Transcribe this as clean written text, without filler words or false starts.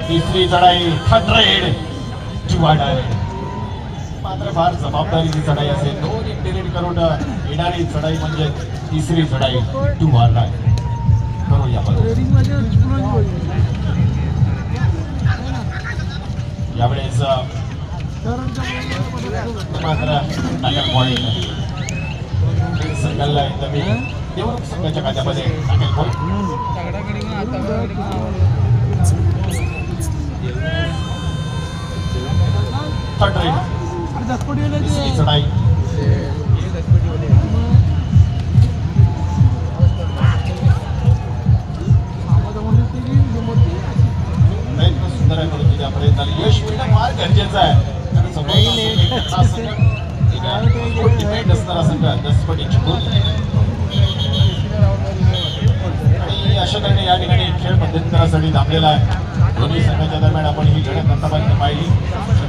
तिसरी चढाई 100 टू मात्र फार जबाबदारीची चढाई असेल. 2 डिलीट करून येणारी चढाई म्हणजे तिसरी चढाई टू करूया यावेळेस मात्र टाकल पॉईंट संघाला देवरुख संघाच्या खात्यामध्ये टाकल पॉईंट. चढाई प्रयत्न सुंदर आहे परंतु त्या प्रयत्नाला यश मिळणं फार गरजेचं आहे. डिपेंड असणारा संघ दसपट इच्छुक आणि अशा तऱ्हेने या ठिकाणी खेळ मध्यंतरासाठी थांबलेला आहे. दोन्ही संघाच्या दरम्यान आपण ही लढत आतापर्यंत पाहिली.